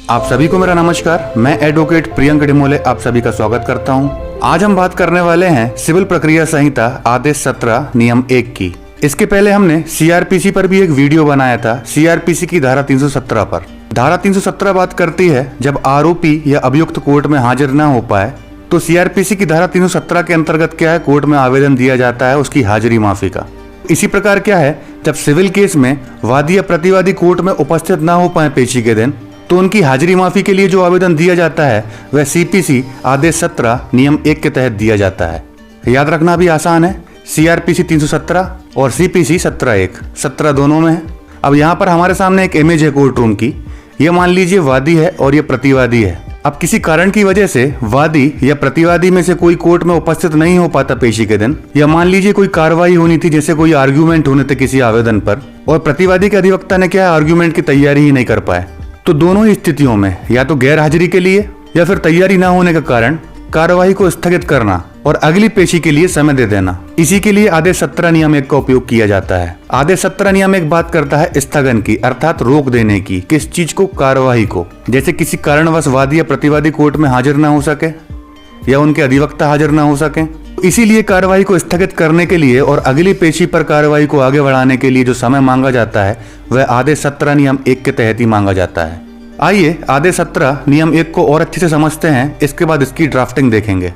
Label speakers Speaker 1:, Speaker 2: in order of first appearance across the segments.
Speaker 1: आप सभी को मेरा नमस्कार। मैं एडवोकेट प्रियंक डिमोले आप सभी का स्वागत करता हूं। आज हम बात करने वाले हैं सिविल प्रक्रिया संहिता आदेश 17 नियम 1 की। इसके पहले हमने सीआरपीसी पर भी एक वीडियो बनाया था, सीआरपीसी की धारा 317 पर। धारा 317 बात करती है जब आरोपी या अभियुक्त कोर्ट में हाजिर न हो पाए तो सीआरपीसी की धारा 317 के अंतर्गत क्या है, कोर्ट में आवेदन दिया जाता है उसकी हाजिरी माफी का। इसी प्रकार क्या है, जब सिविल केस में वादी या प्रतिवादी कोर्ट में उपस्थित न हो पाए पेशी के दिन, तो उनकी हाजिरी माफी के लिए जो आवेदन दिया जाता है वह सीपीसी आदेश 17 नियम 1 के तहत दिया जाता है। याद रखना भी आसान है, सीआरपीसी 317 और सीपीसी 17(1), 17 दोनों में है। अब यहाँ पर हमारे सामने एक इमेज है कोर्ट रूम की। ये मान लीजिए वादी है और ये प्रतिवादी है। अब किसी कारण की वजह से वादी या प्रतिवादी में से कोई कोर्ट में उपस्थित नहीं हो पाता पेशी के दिन, या मान लीजिए कोई कार्रवाई होनी थी, जैसे कोई आर्ग्यूमेंट होने थे किसी आवेदन पर, और प्रतिवादी के अधिवक्ता ने क्या आर्ग्यूमेंट की तैयारी ही नहीं कर पाए, तो दोनों ही स्थितियों में या तो गैर हाजिरी के लिए या फिर तैयारी न होने के कारण कार्रवाई को स्थगित करना और अगली पेशी के लिए समय दे देना, इसी के लिए आदेश 17 नियम 1 का उपयोग किया जाता है। आदेश 17 नियम 1 बात करता है स्थगन की, अर्थात रोक देने की। किस चीज को? कार्रवाई को। जैसे किसी कारणवश वादी या प्रतिवादी कोर्ट में हाजिर न हो सके या उनके अधिवक्ता हाजिर न हो सके, इसीलिए कार्रवाई को स्थगित करने के लिए और अगली पेशी पर कार्रवाई को आगे बढ़ाने के लिए जो समय मांगा जाता है वह आदेश 17 नियम 1 के तहत ही मांगा जाता है। आइए आदेश 17 नियम 1 को और अच्छे से समझते हैं, इसके बाद इसकी ड्राफ्टिंग देखेंगे।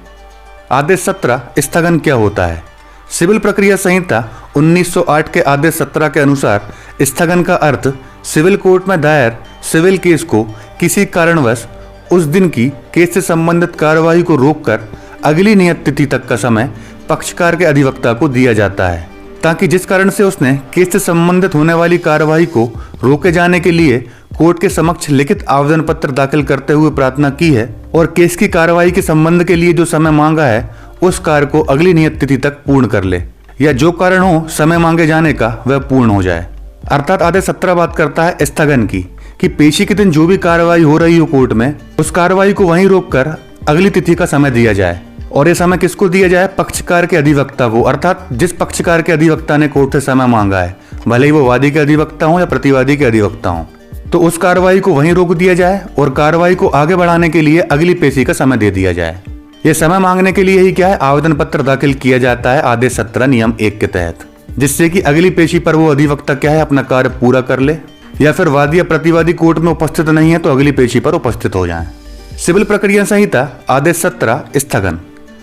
Speaker 1: आदेश 17 स्थगन क्या होता है? सिविल प्रक्रिया संहिता 1908 के आदेश 17 के अनुसार स्थगन का अर्थ सिविल कोर्ट में दायर सिविल केस को किसी कारणवश उस दिन की केस से संबंधित कार्रवाई को रोककर अगली नियत तिथि तक का समय पक्षकार के अधिवक्ता को दिया जाता है, ताकि जिस कारण से उसने केस से संबंधित होने वाली कार्रवाई को रोके जाने के लिए कोर्ट के समक्ष लिखित आवेदन पत्र दाखिल करते हुए प्रार्थना की है और केस की कार्रवाई के संबंध के लिए जो समय मांगा है उस कार्य को अगली नियत तिथि तक पूर्ण कर ले, या जो कारण हो समय मांगे जाने का वह पूर्ण हो जाए। अर्थात आदेश 17 बात करता है स्थगन की, कि पेशी के दिन जो भी कार्रवाई हो रही हो कोर्ट में, उस कार्रवाई को वहीं रोककर अगली तिथि का समय दिया जाए। और ये समय किसको दिया जाए? पक्षकार के अधिवक्ता को, अर्थात जिस पक्षकार के अधिवक्ता ने कोर्ट से समय मांगा है, भले ही वो वादी के अधिवक्ता हो या प्रतिवादी के अधिवक्ता हो, तो उस कार्रवाई को वहीं रोक दिया जाए और कार्रवाई को आगे बढ़ाने के लिए अगली पेशी का समय दे दिया जाए। यह समय मांगने के लिए ही क्या है, आवेदन पत्र दाखिल किया जाता है आदेश 17 नियम 1 के तहत, जिससे कि अगली पेशी पर वो अधिवक्ता क्या है अपना कार्य पूरा कर ले, या फिर वादी या प्रतिवादी कोर्ट में उपस्थित नहीं है तो अगली पेशी पर उपस्थित हो जाए। सिविल प्रक्रिया संहिता आदेश 17 स्थगन।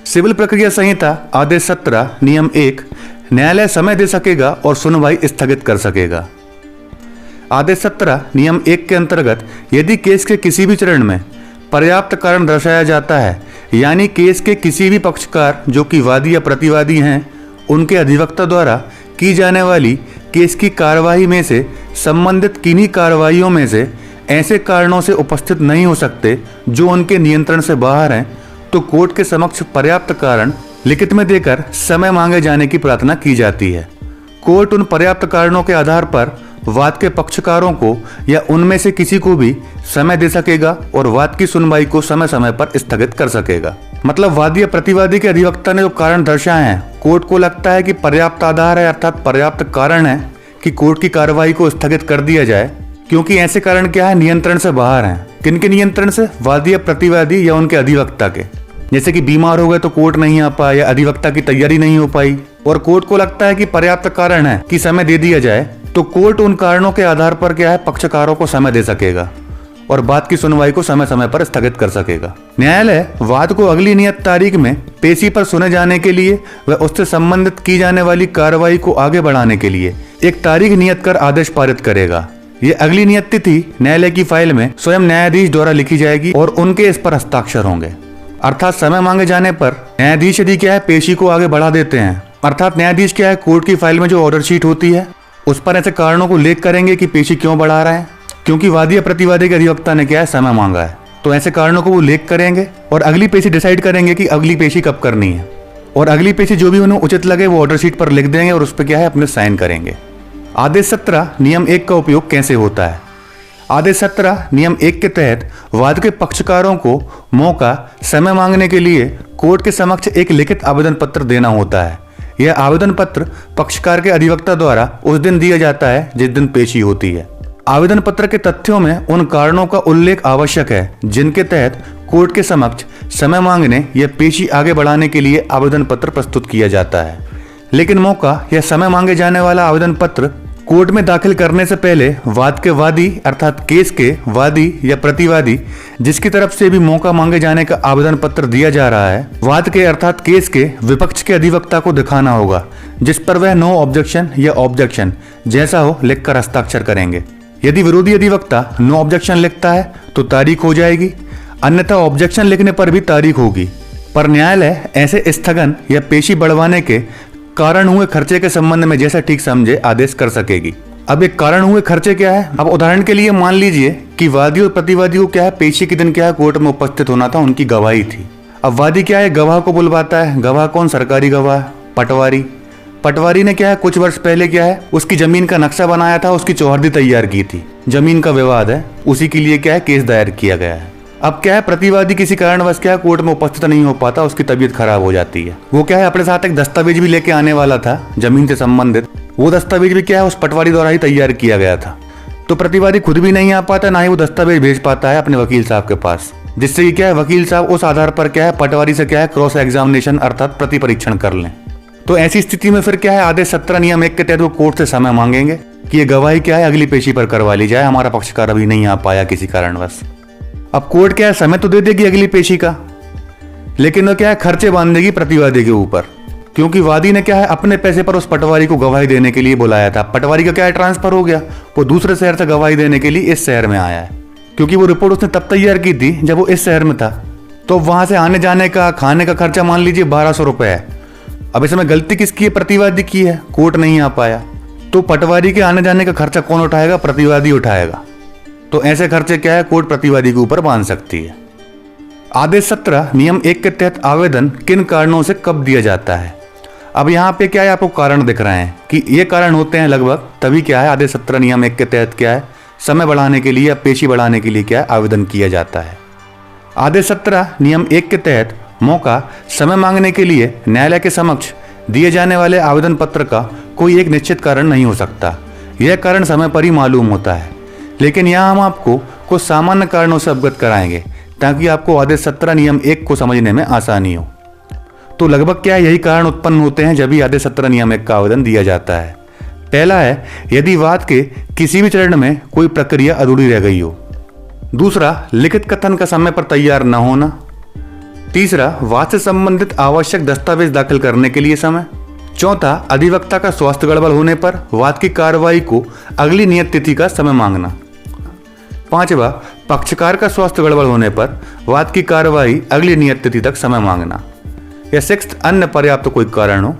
Speaker 1: सिविल प्रक्रिया संहिता आदेश 17 नियम 1 न्यायालय समय दे सकेगा और सुनवाई स्थगित कर सकेगा। आदेश 17 नियम 1 के अंतर्गत यदि केस के किसी भी चरण में पर्याप्त कारण दर्शाया जाता है, यानी केस के किसी भी पक्षकार जो कि वादी या प्रतिवादी हैं, उनके अधिवक्ता द्वारा की जाने वाली केस की कार्यवाही में से संबंधित किन्हीं कार्रवाइयों में से ऐसे कारणों से उपस्थित नहीं हो सकते जो उनके नियंत्रण से बाहर हैं, तो कोर्ट के समक्ष पर्याप्त कारण लिखित में देकर समय मांगे जाने की प्रार्थना की जाती है। कोर्ट उन पर्याप्त कारणों के आधार पर वाद के पक्षकारों को या उनमें से किसी को भी समय दे सकेगा और वाद की सुनवाई को समय समय पर स्थगित कर सकेगा। मतलब वादी या प्रतिवादी के अधिवक्ता ने जो कारण दर्शाए हैं, कोर्ट को लगता है कि पर्याप्त आधार है, अर्थात पर्याप्त कारण है कि कोर्ट की कार्रवाई को स्थगित कर दिया जाए, क्योंकि ऐसे कारण क्या है, नियंत्रण से बाहर हैं। किनके नियंत्रण से? वादी या प्रतिवादी या उनके अधिवक्ता के। जैसे कि बीमार हो गए तो कोर्ट नहीं आ पाया, या अधिवक्ता की तैयारी नहीं हो पाई और कोर्ट को लगता है कि पर्याप्त कारण है कि समय दे दिया जाए, तो कोर्ट उन कारणों के आधार पर क्या है, पक्षकारों को समय दे सकेगा और बात की सुनवाई को समय समय पर स्थगित कर सकेगा। न्यायालय वाद को अगली नियत तारीख में पेशी पर सुने जाने के लिए व उससे संबंधित की जाने वाली कार्रवाई को आगे बढ़ाने के लिए एक तारीख नियत कर आदेश पारित करेगा। ये अगली नियत तिथि न्यायालय की फाइल में स्वयं न्यायाधीश द्वारा लिखी जाएगी और उनके इस पर हस्ताक्षर होंगे। अर्थात समय मांगे जाने पर न्यायाधीश यदि क्या है पेशी को आगे बढ़ा देते हैं, अर्थात न्यायाधीश क्या है कोर्ट की फाइल में जो ऑर्डर शीट होती है उस पर ऐसे कारणों को लेख करेंगे कि पेशी क्यों बढ़ा रहे हैं, क्योंकि वादी या प्रतिवादी के अधिवक्ता ने क्या है समय मांगा है, तो ऐसे कारणों को वो लेख करेंगे और अगली पेशी डिसाइड करेंगे कि अगली पेशी कब करनी है, और अगली पेशी जो भी उन्हें उचित लगे वो ऑर्डर शीट पर लिख देंगे और उस पर क्या है अपने साइन करेंगे। आदेश 17 नियम 1 का उपयोग कैसे होता है? आदेश 17 नियम 1 के तहत वाद के पक्षकारों को मौका समय मांगने के लिए कोर्ट के समक्ष एक लिखित आवेदन पत्र देना होता है। यह आवेदन पत्र पक्षकार के अधिवक्ता द्वारा उस दिन दिया जाता है जिस दिन पेशी होती है। आवेदन पत्र के तथ्यों में उन कारणों का उल्लेख आवश्यक है जिनके तहत कोर्ट के समक्ष समय मांगने या पेशी आगे बढ़ाने के लिए आवेदन पत्र प्रस्तुत किया जाता है। लेकिन मौका या समय मांगे जाने वाला आवेदन पत्र कोर्ट में दाखिल करने से पहले वाद के वादी अर्थात केस के वादी या प्रतिवादी जिसकी तरफ से भी मौका मांगे जाने का आवेदन पत्र दिया जा रहा है, वाद के अर्थात केस के विपक्ष के अधिवक्ता को दिखाना होगा, जिस पर वह नो ऑब्जेक्शन या ऑब्जेक्शन जैसा हो लिखकर हस्ताक्षर करेंगे। यदि विरोधी अधिवक्ता नो ऑब्जेक्शन लिखता है तो तारीख हो जाएगी, अन्यथा ऑब्जेक्शन लिखने पर भी तारीख होगी। पर न्यायालय ऐसे स्थगन या पेशी बढ़वाने के कारण हुए खर्चे के संबंध में जैसा ठीक समझे आदेश कर सकेगी। अब एक कारण हुए खर्चे क्या है? अब उदाहरण के लिए मान लीजिए कि वादी और प्रतिवादी को क्या है, पेशी के दिन क्या है कोर्ट में उपस्थित होना था, उनकी गवाही थी। अब वादी क्या है, गवाह को बुलवाता है। गवाह कौन? सरकारी गवाह पटवारी। पटवारी ने क्या है कुछ वर्ष पहले क्या है उसकी जमीन का नक्शा बनाया था, उसकी चौहदी तैयार की थी। जमीन का विवाद है, उसी के लिए क्या है केस दायर किया गया है। अब क्या है प्रतिवादी किसी कारणवश क्या है कोर्ट में उपस्थित नहीं हो पाता, उसकी तबीयत खराब हो जाती है। वो क्या है अपने साथ एक दस्तावेज भी लेके आने वाला था जमीन से संबंधित, वो दस्तावेज भी क्या है उस पटवारी द्वारा ही तैयार किया गया था। तो प्रतिवादी खुद भी नहीं आ पाता, ना ही वो दस्तावेज भेज पाता है अपने वकील साहब के पास, जिससे कि क्या है वकील साहब उस आधार पर क्या है पटवारी से क्या है क्रॉस एग्जामिनेशन अर्थात प्रति परीक्षण कर लें। तो ऐसी स्थिति में फिर क्या है आदेश 17 नियम 1 के तहत वो कोर्ट से समय मांगेंगे कि ये गवाही क्या है अगली पेशी पर करवा ली जाए, हमारा पक्षकार अभी नहीं आ पाया किसी कारणवश। अब कोर्ट क्या है समय तो दे देगी अगली पेशी का, लेकिन वो क्या है खर्चे बांध देगी प्रतिवादी के ऊपर, क्योंकि वादी ने क्या है अपने पैसे पर उस पटवारी को गवाही देने के लिए बुलाया था। पटवारी का क्या है ट्रांसफर हो गया, वो दूसरे शहर से गवाही देने के लिए इस शहर में आया है, क्योंकि वो रिपोर्ट उसने तब तैयार की थी जब वो इस शहर में था। तो वहां से आने जाने का खाने का खर्चा मान लीजिए 1200 रुपए है। अब इसमें गलती किसकी है? प्रतिवादी की है, कोर्ट नहीं आ पाया। तो पटवारी के आने जाने का खर्चा कौन उठाएगा? प्रतिवादी उठाएगा। तो ऐसे खर्चे क्या है कोर्ट प्रतिवादी के ऊपर बांध सकती है। आदेश 17 नियम 1 के तहत आवेदन किन कारणों से कब दिया जाता है? अब यहाँ पे क्या है आपको कारण दिख रहे हैं कि ये कारण होते हैं लगभग तभी क्या है आदेश 17 नियम 1 के तहत क्या है समय बढ़ाने के लिए या पेशी बढ़ाने के लिए क्या है आवेदन किया जाता है। आदेश 17 नियम 1 के तहत मौका समय मांगने के लिए न्यायालय के समक्ष दिए जाने वाले आवेदन पत्र का कोई एक निश्चित कारण नहीं हो सकता, यह कारण समय पर ही मालूम होता है। लेकिन यहाँ हम आपको कुछ सामान्य कारणों से अवगत कराएंगे ताकि आपको आदेश 17 नियम 1 को समझने में आसानी हो। तो लगभग क्या यही कारण उत्पन्न होते हैं जब भी आदेश 17 नियम 1 का आवेदन दिया जाता है। पहला है यदि वाद के किसी भी चरण में कोई प्रक्रिया अधूरी रह गई हो। दूसरा, लिखित कथन का समय पर तैयार न होना। तीसरा, वाद से संबंधित आवश्यक दस्तावेज दाखिल करने के लिए समय। चौथा, अधिवक्ता का स्वास्थ्य गड़बड़ होने पर वाद की कार्रवाई को अगली नियत तिथि का समय मांगना। पांचवा, पक्षकार का स्वास्थ्य गड़बड़ होने पर वाद की कार्रवाई अगली नियत तिथि तक समय मांगना। या सिक्स्थ, अन्य पर्याप्त कोई कारण हो।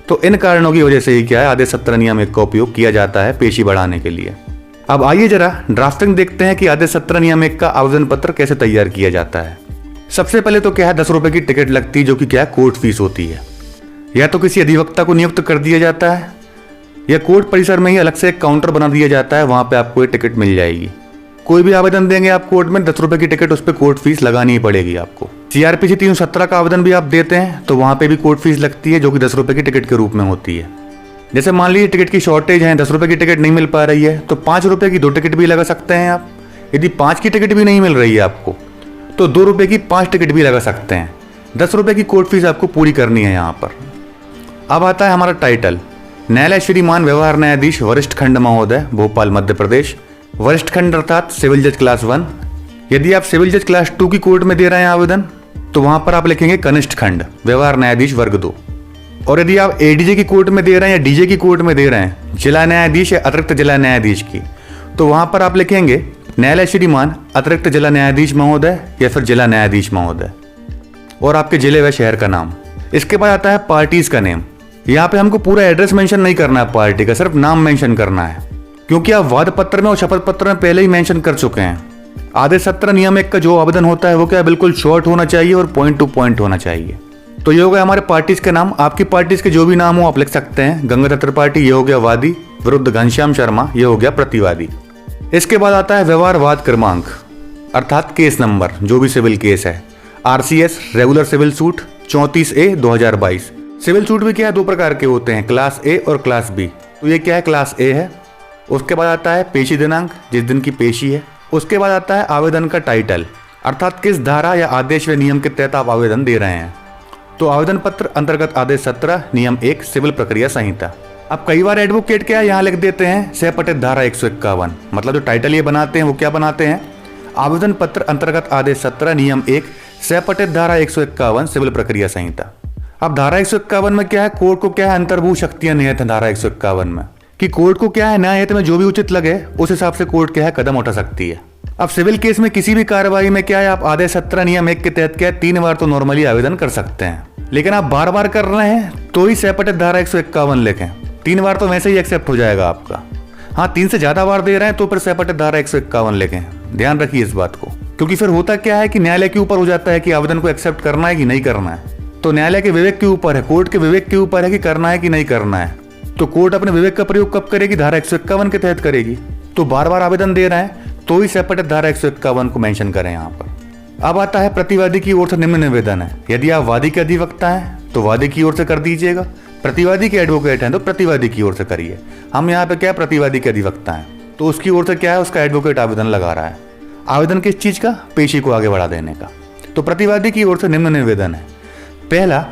Speaker 1: तो इन कारणों की वजह से ही क्या है आदेश 17 नियम 1 का उपयोग किया जाता है पेशी बढ़ाने के लिए। अब आइए जरा ड्राफ्टिंग देखते हैं कि आदेश 17 नियम 1 का आवेदन पत्र कैसे तैयार किया जाता है। सबसे पहले तो क्या है 10 रुपए की टिकट लगती है जो कि क्या है कोर्ट फीस होती है। या तो किसी अधिवक्ता को नियुक्त कर दिया जाता है या कोर्ट परिसर में ही अलग से एक काउंटर बना दिया जाता है, वहां पे आपको ये टिकट मिल जाएगी। कोई भी आवेदन देंगे आप कोर्ट में 10 रुपए की टिकट, उस पर कोर्ट फीस लगानी ही पड़ेगी आपको। CRPC 317 का आवेदन भी आप देते हैं तो वहां पे भी कोर्ट फीस लगती है जो कि 10 रुपए की टिकट के रूप में होती है। जैसे मान लीजिए टिकट की शॉर्टेज है, 10 रुपए की टिकट नहीं मिल पा रही है तो 5 रुपए की 2 टिकट भी लगा सकते हैं आप। यदि 5 की टिकट भी नहीं मिल रही है आपको तो 2 रुपए की 5 टिकट भी लगा सकते हैं। 10 रुपए की कोर्ट फीस आपको पूरी करनी है यहाँ पर। अब आता है हमारा टाइटल, न्यायालय श्रीमान व्यवहार न्यायाधीश वरिष्ठ खंड महोदय, भोपाल मध्य प्रदेश। वरिष्ठ खंड अर्थात सिविल जज क्लास 1। यदि आप सिविल जज क्लास 2 की कोर्ट में दे रहे हैं आवेदन तो वहां पर आप लिखेंगे कनिष्ठ खंड व्यवहार न्यायाधीश वर्ग 2। और यदि आप ADJ की कोर्ट में दे रहे हैं या DJ की कोर्ट में दे रहे हैं, जिला न्यायाधीश या अतिरिक्त जिला न्यायाधीश की, तो वहां पर आप लिखेंगे न्यायालय श्रीमान अतिरिक्त जिला न्यायाधीश महोदय या फिर जिला न्यायाधीश महोदय और आपके जिले व शहर का नाम। इसके बाद आता है पार्टीज का नेम। यहाँ पे हमको पूरा एड्रेस मेंशन नहीं करना है पार्टी का, सिर्फ नाम मेंशन करना है, क्योंकि आप वाद पत्र में और शपथ पत्र में पहले ही मेंशन कर चुके हैं। आदेश 17 नियम 1 का जो आवेदन होता है वो क्या बिल्कुल शॉर्ट होना चाहिए और पॉइंट टू पॉइंट होना चाहिए। तो ये हो गया हमारे पार्टीज के नाम। आपकी पार्टीज के जो भी नाम हो आप लिख सकते हैं। गंगाधर त्रिपाठी ये हो गया वादी, विरुद्ध घनश्याम शर्मा ये हो गया प्रतिवादी। इसके बाद आता है व्यवहार वाद क्रमांक अर्थात केस नंबर, जो भी सिविल केस है। RCS regular civil suit 34A 2022। Civil suit भी क्या है 2 प्रकार के होते हैं, क्लास A और क्लास B। तो ये क्या है क्लास A है। उसके बाद आता है पेशी दिनांक, जिस दिन की पेशी है। उसके बाद आता है आवेदन का टाइटल, अर्थात किस धारा या आदेश व नियम के तहत आप आवेदन दे रहे हैं। तो आवेदन पत्र अंतर्गत आदेश 17 नियम 1 सिविल प्रक्रिया संहिता। अब कई बार एडवोकेट क्या यहाँ लिख देते हैं सहपठित धारा 151, मतलब जो टाइटल ये बनाते हैं वो क्या बनाते हैं, आवेदन पत्र अंतर्गत आदेश 17 नियम 1 सहपठित धारा 151 सिविल प्रक्रिया संहिता। अब धारा 151 में क्या है, कोर्ट को क्या है अंतर्भूत शक्तियां निहित है धारा 151 में, कि कोर्ट को क्या है न्याय हित में जो भी उचित लगे उस हिसाब से कोर्ट क्या है कदम उठा सकती है। अब सिविल केस में किसी भी कार्रवाई में क्या है आप आदेश 17 नियम 1 के तहत क्या है 3 बार तो नॉर्मली आवेदन कर सकते हैं, लेकिन आप बार बार कर रहे हैं तो ही सहपठित धारा 151 लिखें। 3 बार तो वैसे ही एक्सेप्ट हो जाएगा आपका। हाँ, 3 से ज्यादा बार दे रहे हैं तो फिर सहपठित धारा 151 लिखें। ध्यान रखिए इस बात को, क्योंकि फिर होता क्या है कि न्यायालय के ऊपर हो जाता है कि आवेदन को एक्सेप्ट करना है कि नहीं करना है। तो न्यायालय के विवेक के ऊपर है, कोर्ट के विवेक के ऊपर है कि करना है कि नहीं करना है। तो कोर्ट अपने विवेक का प्रयोग कब करेगी, धारा 151 के तहत करेगी। तो बार बार आवेदन दे रहे हैं तो ही सहपठित धारा 151 को मेंशन करें यहाँ पर। अब आता है प्रतिवादी की ओर से निम्न निवेदन है। यदि आप वादी के अधिवक्ता हैं तो वादी की ओर से कर दीजिएगा, प्रतिवादी के एडवोकेट हैं तो प्रतिवादी की ओर से करिए। हम यहाँ पे क्या प्रतिवादी के अधिवक्ता हैं तो उसकी ओर से क्या है उसका एडवोकेट आवेदन लगा रहा है। आवेदन किस चीज का, पेशी को आगे बढ़ा देने का। तो प्रतिवादी की ओर से निम्न निवेदन है। पहला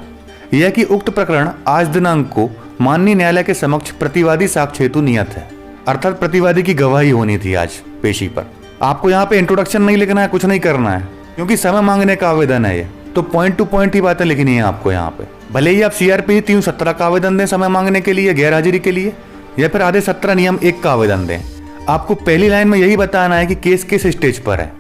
Speaker 1: यह कि उक्त प्रकरण आज दिनांक को माननीय न्यायालय के समक्ष प्रतिवादी साक्ष्य हेतु नियत है, अर्थात प्रतिवादी की गवाही होनी थी आज पेशी पर। आपको यहाँ पे इंट्रोडक्शन नहीं लिखना है, कुछ नहीं करना है, क्योंकि समय मांगने का आवेदन है ये, तो पॉइंट टू पॉइंट ही बातें लिखनी है आपको यहाँ पे। भले ही आप CRPC 317 का आवेदन दें समय मांगने के लिए, गैर हाजिरी के लिए, या फिर आदेश 17 नियम 1 का आवेदन दें, आपको पहली लाइन में यही बताना है कि केस किस स्टेज पर है।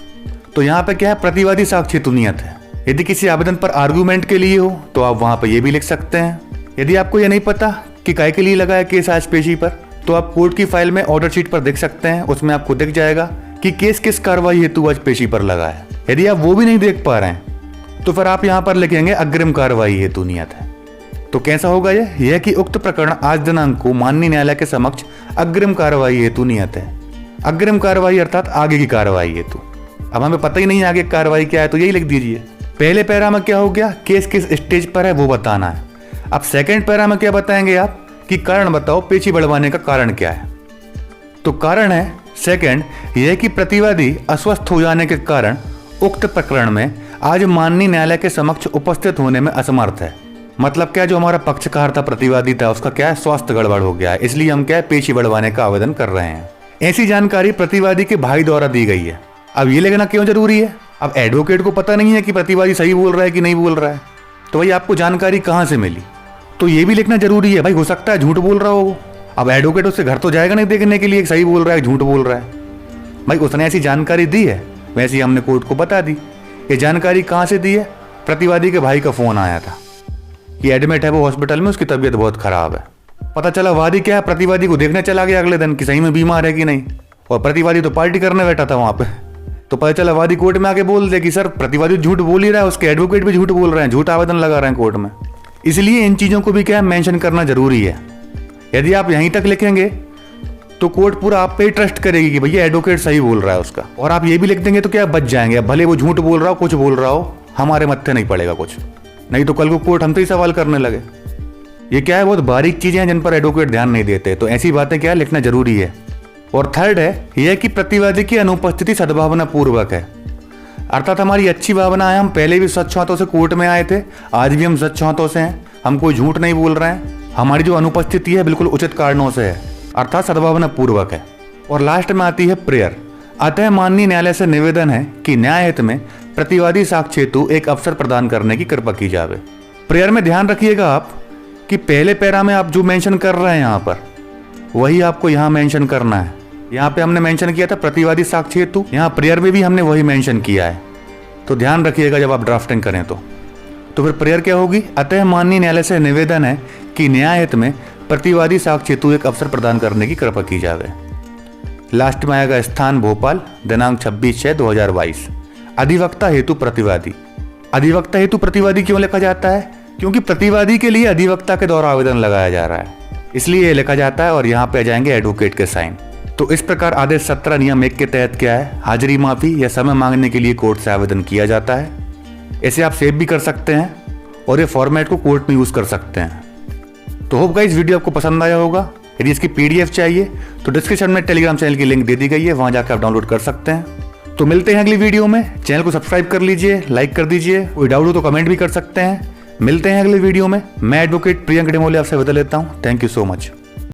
Speaker 1: तो यहाँ पे क्या है, प्रतिवादी साक्ष्य हेतु नियत है। यदि किसी आवेदन पर आर्गूमेंट के लिए हो तो आप वहां पर यह भी लिख सकते हैं। यदि आपको यह नहीं पता कि काय के लिए लगा है केस आज पेशी पर, तो आप कोर्ट की फाइल में ऑर्डर शीट पर देख सकते हैं, उसमें आपको दिख जाएगा कि केस किस कार्रवाई हेतु आज पेशी पर लगा है। यदि आप वो भी नहीं देख पा रहे हैं तो फिर आप यहाँ पर लिखेंगे अग्रिम कार्रवाई हेतु नियत है। तो कैसा होगा यह कि उक्त प्रकरण आज दिनांक को माननीय न्यायालय के समक्ष अग्रिम कार्रवाई हेतु नियत है। अग्रिम कार्रवाई अर्थात आगे की कार्रवाई हेतु। अब हमें पता ही नहीं आगे कार्रवाई क्या है तो यही लिख दीजिए। पहले पैरा में क्या हो गया, केस किस स्टेज पर है वो बताना है। अब सेकंड पैरा में क्या बताएंगे आप कि कारण बताओ पेशी बढ़वाने का कारण क्या है। तो कारण है सेकंड यह कि प्रतिवादी अस्वस्थ हो जाने के कारण उक्त प्रकरण में आज माननीय न्यायालय के समक्ष उपस्थित होने में असमर्थ है। मतलब क्या, जो हमारा पक्षकार था प्रतिवादी था उसका क्या है स्वास्थ्य गड़बड़ हो गया है, इसलिए हम क्या है पेशी बढ़वाने का आवेदन कर रहे हैं। ऐसी जानकारी प्रतिवादी के भाई द्वारा दी गई है। अब ये लिखना क्यों जरूरी है, अब एडवोकेट को पता नहीं है कि प्रतिवादी सही बोल रहा है कि नहीं बोल रहा है, तो भाई आपको जानकारी कहाँ से मिली, तो ये भी लिखना जरूरी है। भाई हो सकता है झूठ बोल रहा हो वो, अब एडवोकेट उससे घर तो जाएगा नहीं देखने के लिए सही बोल रहा है झूठ बोल रहा है। भाई उसने ऐसी जानकारी दी है, वैसे ही हमने कोर्ट को बता दी। ये जानकारी कहाँ से दी है, प्रतिवादी के भाई का फोन आया था कि एडमिट है वो हॉस्पिटल में, उसकी तबीयत बहुत खराब है। पता चला वादी क्या है प्रतिवादी को देखने चला गया अगले दिन कि सही में बीमार है कि नहीं, और प्रतिवादी तो पार्टी करने बैठा था वहां पे। तो पता चला वादी कोर्ट में आके बोल दे कि सर प्रतिवादी झूठ बोल ही रहा है, उसके एडवोकेट भी झूठ बोल रहे हैं, झूठ आवेदन लगा रहे हैं कोर्ट में। इसलिए इन चीजों को भी क्या है मेंशन करना जरूरी है। यदि आप यहीं तक लिखेंगे तो कोर्ट पूरा आप पे ही ट्रस्ट करेगी कि भैया एडवोकेट सही बोल रहा है उसका, और आप ये भी लिख देंगे तो क्या बच जाएंगे। भले वो झूठ बोल रहा हो कुछ बोल रहा हो, हमारे मत्थे नहीं पड़ेगा कुछ, नहीं तो कल को कोर्ट हमसे ही सवाल करने लगे। ये क्या है बहुत बारीक चीजें हैं जिन पर एडवोकेट ध्यान नहीं देते, तो ऐसी बातें क्या है लिखना जरूरी है। और थर्ड है यह कि प्रतिवादी की अनुपस्थिति सद्भावना पूर्वक है, अर्थात हमारी अच्छी भावना है, हम पहले भी सच्च हाथों से कोर्ट में आए थे, आज भी हम सच्च हाथों से हैं, हम कोई झूठ नहीं बोल रहे हैं, हमारी जो अनुपस्थिति है बिल्कुल उचित कारणों से है, अर्थात सद्भावना पूर्वक है। और लास्ट में आती है प्रेयर। अतः माननीय न्यायालय से निवेदन है कि न्याय हित में प्रतिवादी साक्ष्य हेतु एक अवसर प्रदान करने की कृपा की जावे। प्रेयर में ध्यान रखिएगा आप कि पहले पैरा में आप जो मेंशन कर रहे हैं यहाँ पर वही आपको यहाँ मेंशन करना है। यहाँ पे हमने मेंशन किया था प्रतिवादी साक्ष्य हेतु, यहाँ प्रेयर में भी हमने वही मेंशन किया है, तो ध्यान रखिएगा जब आप ड्राफ्टिंग करें तो फिर प्रेयर क्या होगी, अतः माननीय न्यायालय से निवेदन है कि न्याय हित में प्रतिवादी साक्ष्य हेतु एक अवसर प्रदान करने की कृपा की जावे। लास्ट में आएगा स्थान भोपाल, दिनांक 26/6/2022। अधिवक्ता हेतु प्रतिवादी। अधिवक्ता हेतु प्रतिवादी क्यों लिखा जाता है, क्योंकि प्रतिवादी के लिए अधिवक्ता के द्वारा आवेदन लगाया जा रहा है, इसलिए ये लिखा जाता है। और यहाँ पे आ जाएंगे एडवोकेट के साइन। तो इस प्रकार आदेश 17 नियम 1 के तहत क्या है, हाजिरी माफी या समय मांगने के लिए कोर्ट से आवेदन किया जाता है। इसे आप सेव भी कर सकते हैं और ये फॉर्मेट को कोर्ट में यूज कर सकते हैं। तो होप गाइस वीडियो आपको पसंद आया होगा। यदि इसकी PDF चाहिए तो डिस्क्रिप्शन में टेलीग्राम चैनल की लिंक दे दी गई है, वहां जाकर आप डाउनलोड कर सकते हैं। तो मिलते हैं अगली वीडियो में। चैनल को सब्सक्राइब कर लीजिए, लाइक कर दीजिए, कोई डाउट हो तो कमेंट भी कर सकते हैं। मिलते हैं अगली वीडियो में। मैं एडवोकेट प्रियंक डिमोले आपसे विदा लेता हूं। Thank you so much.